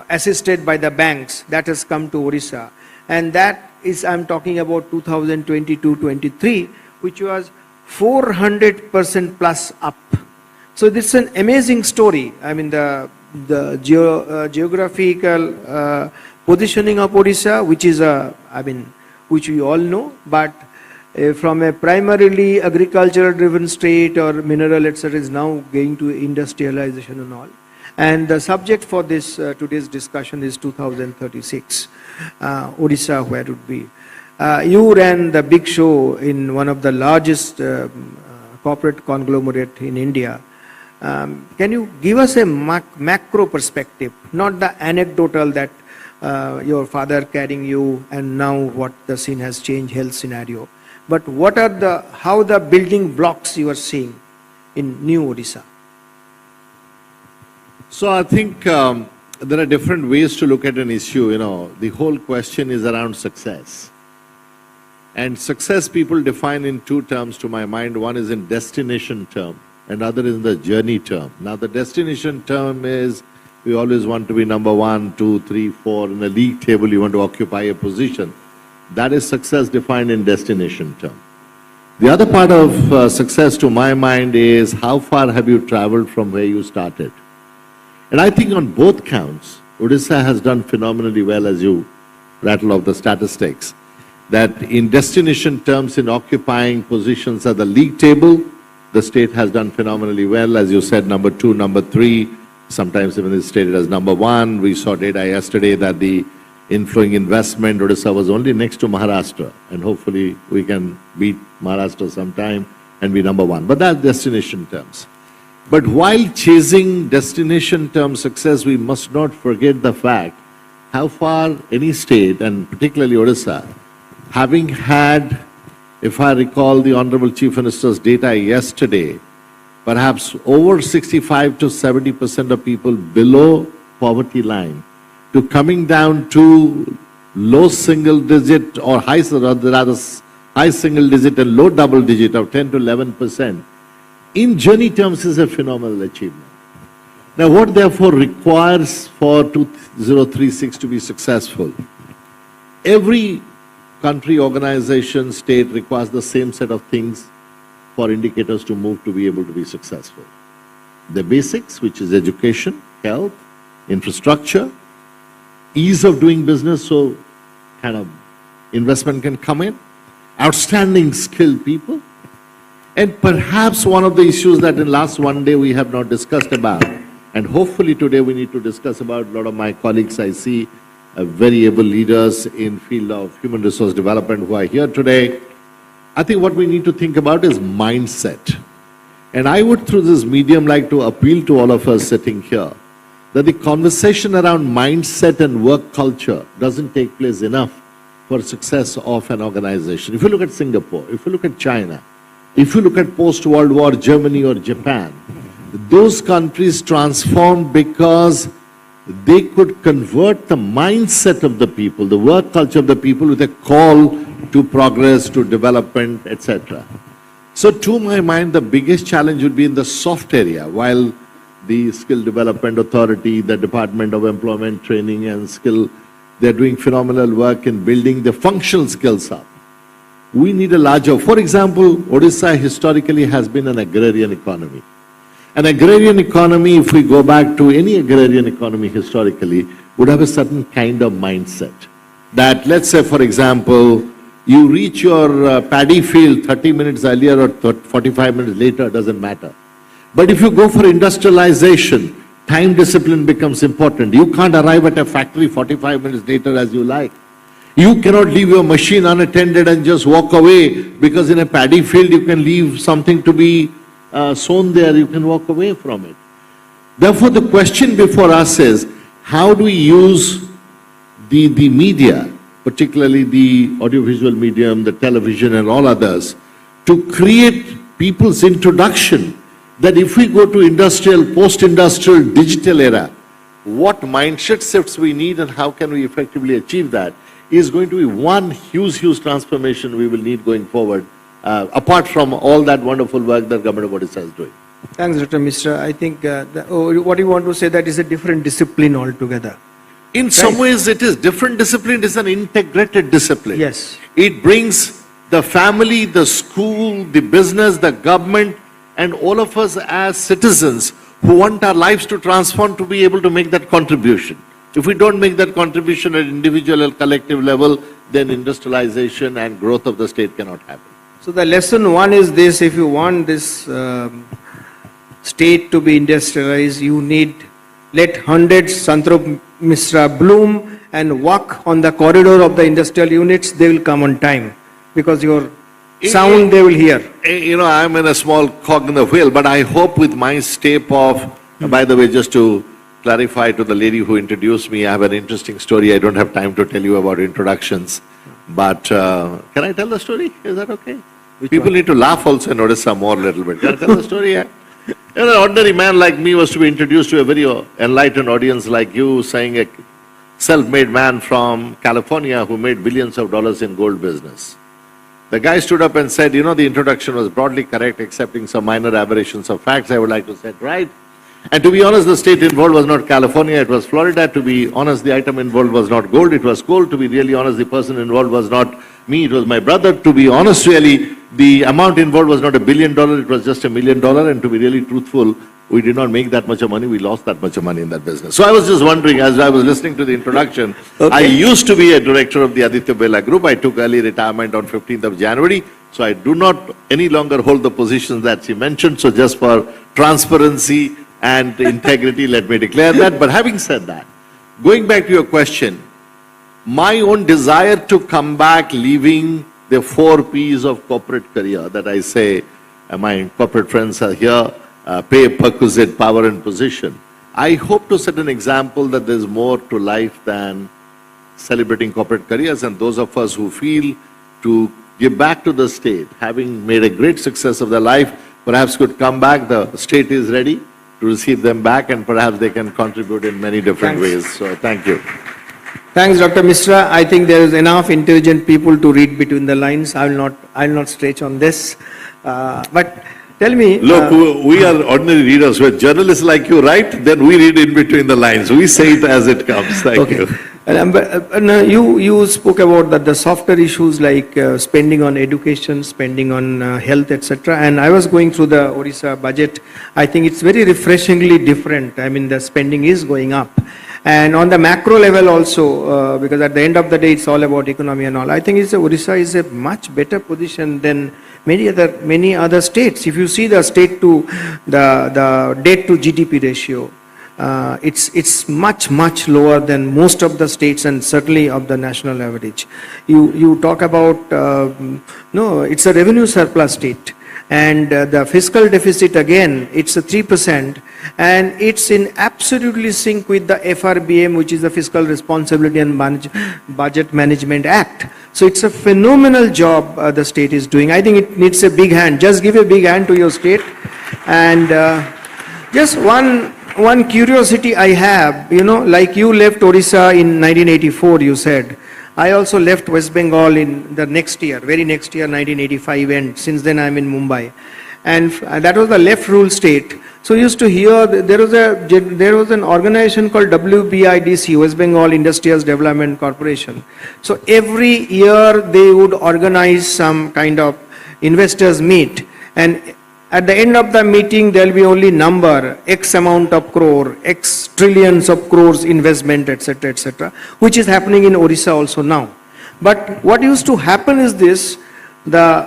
assisted by the banks that has come to Odisha. And that is, I'm talking about 2022-23, which was 400% plus up. So this is an amazing story. I mean, the geographical positioning of Odisha, which is which we all know, but from a primarily agricultural driven state or mineral, etc., is now going to industrialization and all. And the subject for this today's discussion is 2036, Odisha, where it would be. You ran the big show in one of the largest corporate conglomerate in India. Can you give us a macro perspective, not the anecdotal that your father carrying you and now what the scene has changed, health scenario, but what are how the building blocks you are seeing in new Odisha? So I think there are different ways to look at an issue. The whole question is around success. And success people define in 2 terms to my mind. One is in destination term and other is in the journey term. Now the destination term is we always want to be number 1, 2, 3, 4 in the league table. You want to occupy a position. That is success defined in destination term. The other part of success to my mind is how far have you traveled from where you started. And I think on both counts, Odisha has done phenomenally well, as you rattle off the statistics. That in destination terms, in occupying positions at the league table, the state has done phenomenally well. As you said, number 2, number 3, sometimes even is stated as number 1. We saw data yesterday that the inflowing investment, Odisha was only next to Maharashtra. And hopefully we can beat Maharashtra sometime and be number 1. But that's destination terms. But while chasing destination term success, we must not forget the fact how far any state, and particularly Odisha, having had, if I recall the Honorable Chief Minister's data yesterday, perhaps over 65 to 70% of people below poverty line, to coming down to low single digit or rather high single digit and low double digit of 10 to 11%, in journey terms is a phenomenal achievement. Now what therefore requires for 2036 to be successful? Every country, organization, state requires the same set of things for indicators to move to be able to be successful. The basics, which is education, health, infrastructure, ease of doing business, so kind of investment can come in, outstanding skilled people, and perhaps one of the issues that in last one day we have not discussed about, and hopefully today we need to discuss about. A lot of my colleagues I see, very able leaders in field of human resource development who are here today. I think what we need to think about is mindset. And I would through this medium like to appeal to all of us sitting here that the conversation around mindset and work culture doesn't take place enough for success of an organization. If you look at Singapore, if you look at China, if you look at post-World War Germany or Japan, those countries transformed because they could convert the mindset of the people, the work culture of the people with a call to progress, to development, etc. So to my mind, the biggest challenge would be in the soft area. While the Skill Development Authority, the Department of Employment Training and Skill, they're doing phenomenal work in building the functional skills up. We need a larger, for example, Odisha historically has been an agrarian economy. An agrarian economy, if we go back to any agrarian economy historically, would have a certain kind of mindset. That, let's say, for example, you reach your paddy field 30 minutes earlier or 45 minutes later, doesn't matter. But if you go for industrialization, time discipline becomes important. You can't arrive at a factory 45 minutes later as you like. You cannot leave your machine unattended and just walk away, because in a paddy field you can leave something to be sown there, you can walk away from it. Therefore, the question before us is, how do we use the media, particularly the audiovisual medium, the television and all others, to create people's introduction that if we go to industrial, post-industrial, digital era, what mindset shifts we need and how can we effectively achieve that is going to be one huge transformation we will need going forward, apart from all that wonderful work that Government of Odisha is doing. Thanks, Dr. Mishra. I think what you want to say that is a different discipline altogether. In some ways it is different discipline, it is an integrated discipline. Yes. It brings the family, the school, the business, the government, and all of us as citizens who want our lives to transform to be able to make that contribution. If we don't make that contribution at individual or collective level, then industrialization and growth of the state cannot happen. So the lesson one is this: if you want this state to be industrialized, you need let hundreds Santrup Mishra bloom and walk on the corridor of the industrial units. They will come on time because your sound they will hear. You know, I'm in a small cog in the wheel, but I hope with my step of, by the way, just to clarify to the lady who introduced me, I have an interesting story. I don't have time to tell you about introductions, but can I tell the story? Is that okay? People need to laugh also and notice some more little bit. Can I tell the story? Yeah? An ordinary man like me was to be introduced to a very enlightened audience like you, saying a self-made man from California who made billions of dollars in gold business. The guy stood up and said, you know, the introduction was broadly correct, excepting some minor aberrations of facts. I would like to set right. And to be honest, the state involved was not California, it was Florida. To be honest, the item involved was not gold, it was coal. To be really honest, the person involved was not me, it was my brother. To be honest, really, the amount involved was not $1 billion, it was just $1 million. And to be really truthful, we did not make that much of money, we lost that much of money in that business. So I was just wondering, as I was listening to the introduction, I used to be a director of the Aditya Birla Group. I took early retirement on 15th of January. So I do not any longer hold the positions that she mentioned. So just for transparency and integrity, let me declare that. But having said that, going back to your question, my own desire to come back, leaving the 4 P's of corporate career that I say, my corporate friends are here, pay, perquisite, power and position. I hope to set an example that there's more to life than celebrating corporate careers, and those of us who feel to give back to the state, having made a great success of their life, perhaps could come back. The state is ready to receive them back, and perhaps they can contribute in many different ways. So thank you. Thanks, Dr. Mishra. I think there is enough intelligent people to read between the lines. I will not stretch on this. But tell me. Look, we are ordinary readers. We're journalists like you, right? Then we read in between the lines. We say it as it comes. Thank you. You spoke about that the softer issues like spending on education, spending on health, etc. And I was going through the Odisha budget. I think it's very refreshingly different. I mean, the spending is going up. And on the macro level also, because at the end of the day, it's all about economy and all. I think Odisha is a much better position than many other states. If you see the state to the debt to GDP ratio, it's much lower than most of the states and certainly of the national average. You talk about no, it's a revenue surplus state. And the fiscal deficit again, it's a 3%, and it's in absolutely sync with the FRBM, which is the Fiscal Responsibility and Budget Management Act. So it's a phenomenal job the state is doing. I think it needs a big hand. Just give a big hand to your state. And just one curiosity I have, you know, like you left Odisha in 1984, you said. I also left West Bengal in the next year, very next year, 1985, and since then I'm in Mumbai. And that was the left rule state. So used to hear, there was an organization called WBIDC, West Bengal Industrials Development Corporation. So every year they would organize some kind of investors meet, and at the end of the meeting, there will be only number, X amount of crore, X trillions of crores investment, etc., which is happening in Odisha also now. But what used to happen is this, the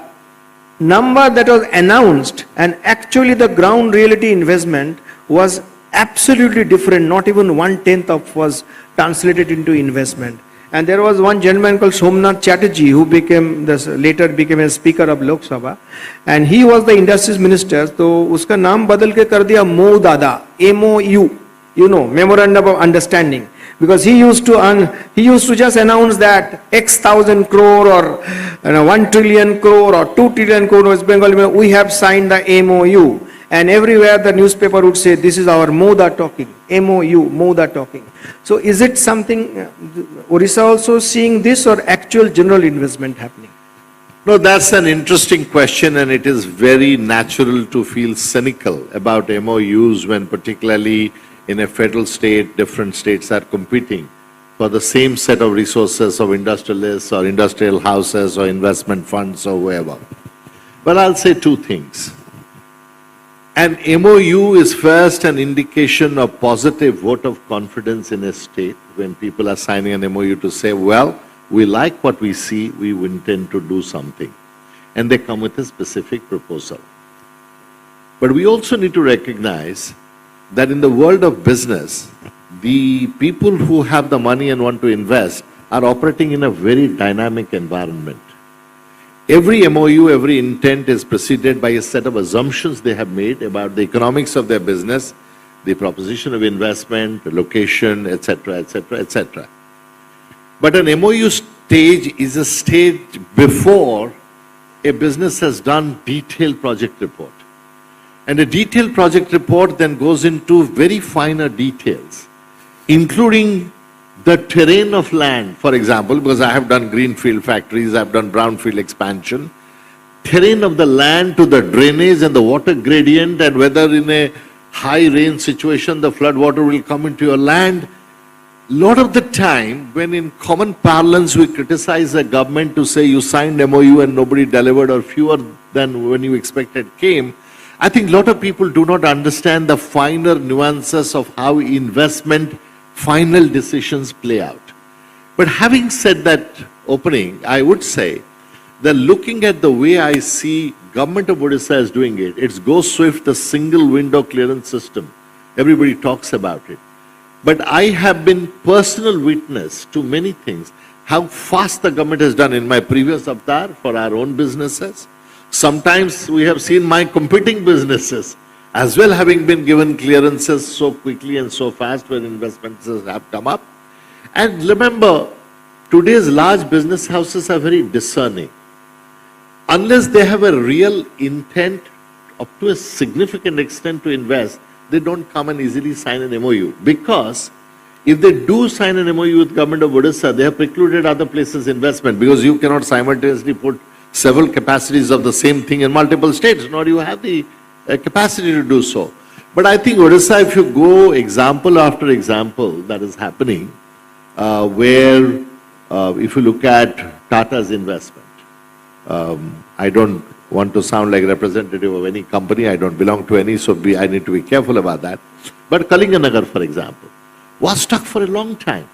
number that was announced and actually the ground reality investment was absolutely different, not even 1/10 of was translated into investment. And there was one gentleman called Somnath Chatterjee who later became a speaker of Lok Sabha, and he was the industries minister. So uska naam badal ke kar diya Mo Dada, MOU, you know, Memorandum of Understanding. Because he used to just announce that X thousand crore or 1 trillion crore or 2 trillion crore West Bengal, we have signed the MOU. And everywhere the newspaper would say, this is our Moda talking, MOU, Moda talking. So is it something, Orissa also seeing this or actual general investment happening? No, that's an interesting question, and it is very natural to feel cynical about MOUs when particularly in a federal state, different states are competing for the same set of resources of industrialists or industrial houses or investment funds or whoever. But I'll say two things. An MOU is first an indication of positive vote of confidence in a state when people are signing an MOU to say, well, we like what we see, we intend to do something. And they come with a specific proposal. But we also need to recognize that in the world of business, the people who have the money and want to invest are operating in a very dynamic environment. Every MOU, every intent is preceded by a set of assumptions they have made about the economics of their business, the proposition of investment, the location, etc., etc., etc. But an MOU stage is a stage before a business has done detailed project report. And a detailed project report then goes into very finer details, including the terrain of land, for example, because I have done greenfield factories, I have done brownfield expansion, terrain of the land to the drainage and the water gradient, and whether in a high rain situation the flood water will come into your land. Lot of the time, when in common parlance we criticize a government to say you signed MOU and nobody delivered or fewer than when you expected came, I think a lot of people do not understand the finer nuances of how investment final decisions play out. But having said that opening, I would say that looking at the way I see government of Odisha is doing it, it's Go Swift, the single window clearance system. Everybody talks about it. But I have been personal witness to many things, how fast the government has done in my previous avatar for our own businesses. Sometimes we have seen my competing businesses as well having been given clearances so quickly and so fast when investments have come up. And remember, today's large business houses are very discerning. Unless they have a real intent up to a significant extent to invest, they don't come and easily sign an MOU. Because if they do sign an MOU with government of Odisha, they have precluded other places investment, because you cannot simultaneously put several capacities of the same thing in multiple states, nor do you have the capacity to do so. But I think Odisha, if you go example after example that is happening, where if you look at Tata's investment, I don't want to sound like representative of any company, I don't belong to any, so I need to be careful about that. But Kalinganagar, for example, was stuck for a long time.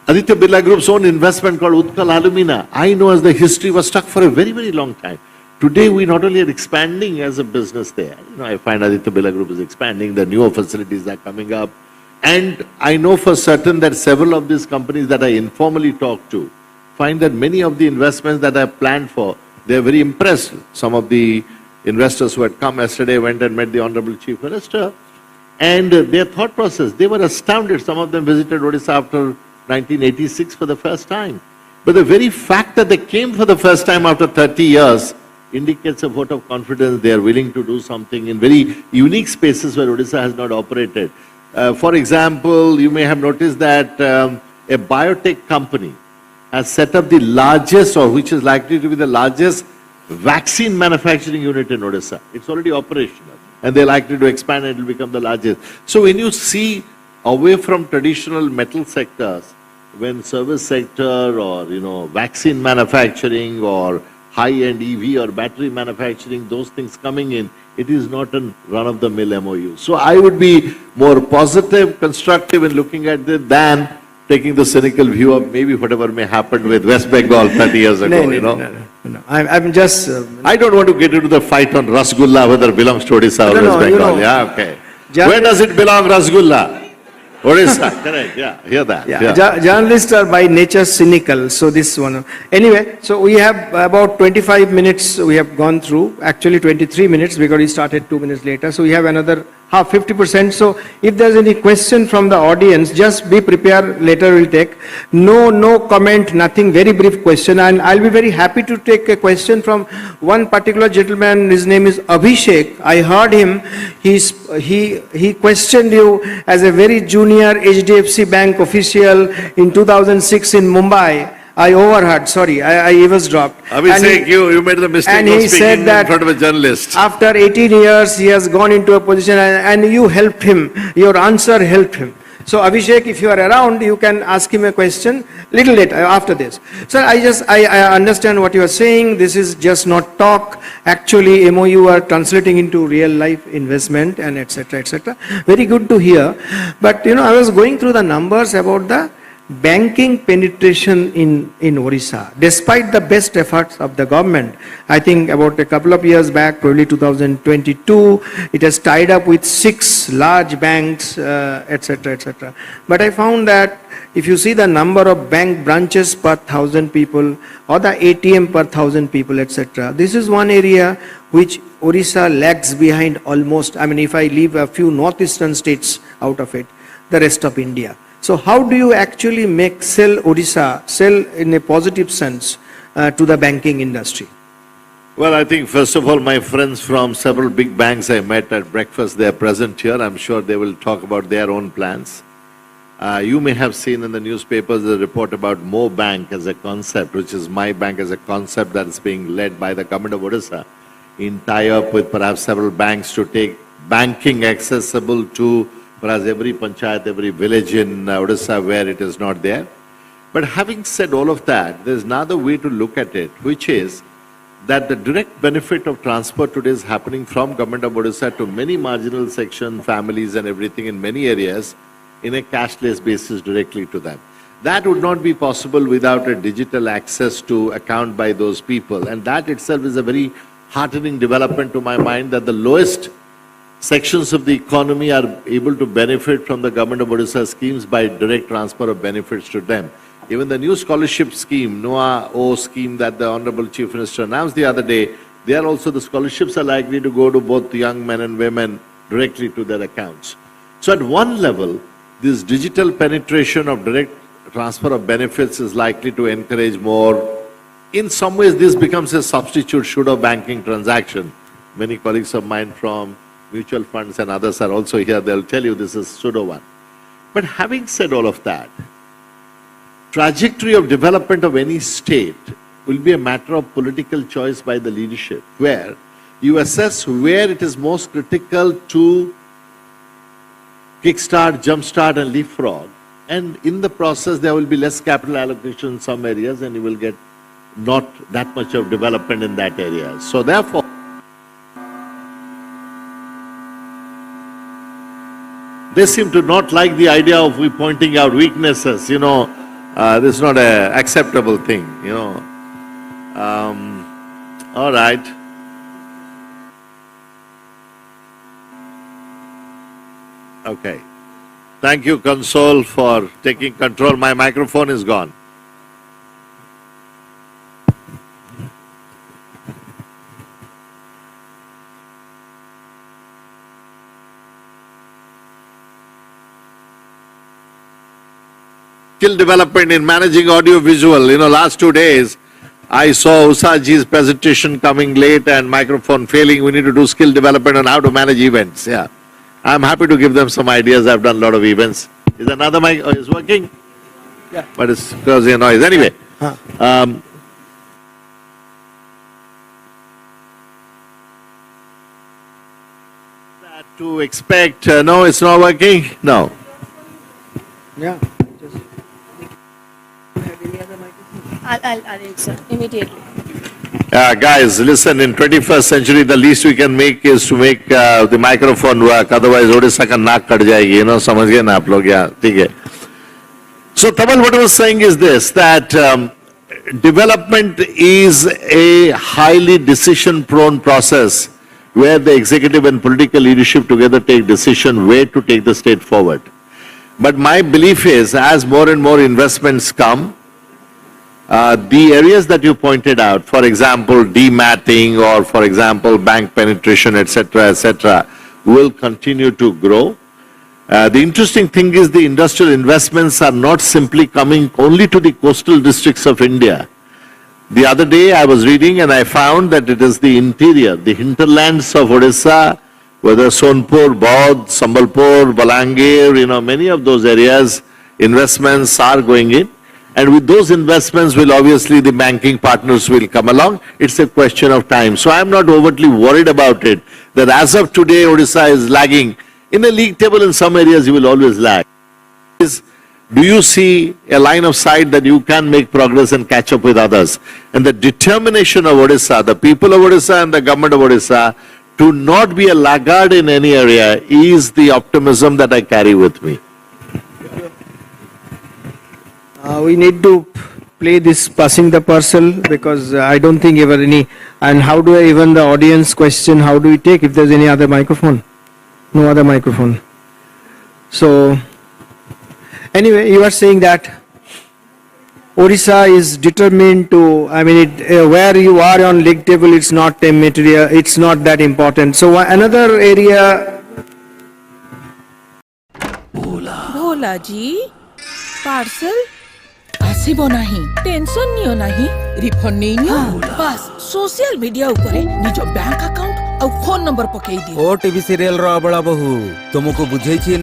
Aditya Birla Group's own investment called Utkal Alumina, I know as the history, was stuck for a very, very long time. Today, we not only are expanding as a business there, I find Aditya Birla Group is expanding, the newer facilities are coming up. And I know for certain that several of these companies that I informally talk to find that many of the investments that I planned for, they're very impressed. Some of the investors who had come yesterday went and met the Honorable Chief Minister. And their thought process, they were astounded. Some of them visited Odisha after 1986 for the first time. But the very fact that they came for the first time after 30 years indicates a vote of confidence. They are willing to do something in very unique spaces where Odisha has not operated. For example, you may have noticed that a biotech company has set up the largest, or which is likely to be the largest, vaccine manufacturing unit in Odisha. It's already operational, and they're likely to expand and it will become the largest. So when you see away from traditional metal sectors, when service sector or vaccine manufacturing or high-end EV or battery manufacturing, those things coming in, it is not a run-of-the-mill MOU. So I would be more positive, constructive in looking at it than taking the cynical view of maybe whatever may happen with West Bengal 30 years ago, No. I'm just... I don't want to get into the fight on Rasgulla, whether it belongs to Odisha or West Bengal. Yeah, okay. Where does it belong, Rasgulla? Odisha, correct, yeah, hear that. Yeah. Journalists are by nature cynical, so this one. Anyway, so we have about 25 minutes we have gone through, actually 23 minutes because we started 2 minutes later. So we have another 50%. So if there's any question from the audience, just be prepared, later we'll take. No comment, nothing, very brief question. And I'll be very happy to take a question from one particular gentleman. His name is Abhishek. I heard him, he questioned you as a very junior HDFC Bank official in 2006 in Mumbai. I overheard, sorry, I eavesdropped. Abhishek, you made the mistake of speaking in front of a journalist. After 18 years, he has gone into a position and you helped him. Your answer helped him. So Abhishek, if you are around, you can ask him a question little later, after this. So I understand what you are saying. This is just not talk. Actually, MOU are translating into real life investment and etc. etc. Very good to hear. But I was going through the numbers about the banking penetration in Orissa, despite the best efforts of the government. I think about a couple of years back, probably 2022, it has tied up with 6 large banks, etc., etc. But I found that if you see the number of bank branches per 1,000 people or the ATM per 1,000 people, etc., this is one area which Orissa lags behind almost. If I leave a few northeastern states out of it, the rest of India. So how do you actually sell Odisha, sell in a positive sense to the banking industry? Well, I think first of all, my friends from several big banks I met at breakfast, they are present here. I'm sure they will talk about their own plans. You may have seen in the newspapers a report about Mo Bank as a concept, which is my bank as a concept that is being led by the government of Odisha in tie-up with perhaps several banks to take banking accessible to perhaps every panchayat, every village in Odisha where it is not there. But having said all of that, there's another way to look at it, which is that the direct benefit of transport today is happening from government of Odisha to many marginal section families and everything in many areas in a cashless basis directly to them. That would not be possible without a digital access to account by those people. And that itself is a very heartening development to my mind, that the lowest sections of the economy are able to benefit from the government of Odisha schemes by direct transfer of benefits to them. Even the new scholarship scheme, NOAA scheme that the Honorable Chief Minister announced the other day, there also the scholarships are likely to go to both young men and women directly to their accounts. So at one level, this digital penetration of direct transfer of benefits is likely to encourage more. In some ways, this becomes a substitute pseudo banking transaction. Many colleagues of mine from mutual funds and others are also here, they'll tell you this is pseudo one. But having said all of that, trajectory of development of any state will be a matter of political choice by the leadership, where you assess where it is most critical to kickstart, jumpstart and leapfrog. And in the process, there will be less capital allocation in some areas and you will get not that much of development in that area. So therefore, they seem to not like the idea of we pointing out weaknesses, this is not an acceptable thing, all right. Okay. Thank you, Console, for taking control. My microphone is gone. Skill development in managing audio visual. Last 2 days, I saw Usaji's presentation coming late and microphone failing. We need to do skill development on how to manage events. Yeah. I'm happy to give them some ideas. I've done a lot of events. Is another mic is working? Yeah. But it's causing a noise. Anyway. To expect, no, it's not working? No. Yeah. I'll arrange, sir, immediately. Guys, listen, in 21st century, the least we can make is to make the microphone work. Otherwise, Odisha ka naak kat jayegi, samajh gaye na aap log, yeah, theek hai. So, Tamal, what I was saying is this, that development is a highly decision-prone process where the executive and political leadership together take decision where to take the state forward. But my belief is, as more and more investments come, the areas that you pointed out, for example, dematting or for example, bank penetration, etc., will continue to grow. The interesting thing is the industrial investments are not simply coming only to the coastal districts of India. The other day I was reading and I found that it is the interior, the hinterlands of Odisha, whether Sonpur, Baudh, Sambalpur, Balangir, many of those areas, investments are going in. And with those investments will obviously the banking partners will come along. It's a question of time. So I'm not overtly worried about it, that as of today Odisha is lagging. In the league table in some areas you will always lag. Do you see a line of sight that you can make progress and catch up with others? And the determination of Odisha, the people of Odisha and the government of Odisha to not be a laggard in any area is the optimism that I carry with me. We need to play this passing the parcel because I don't think ever any. And how do I even the audience question? How do we take if there's any other microphone? No other microphone. So anyway, you are saying that Odisha is determined to. Where you are on league table, it's not a material. It's not that important. So another area. Bhola ji parcel आसीबो नाही tension neo नाही refund नहीं neo बस social media ऊपर निजो bank account और phone number पकई दियो ओ TV serial रो बड़ा बहु तुमको बुझे छी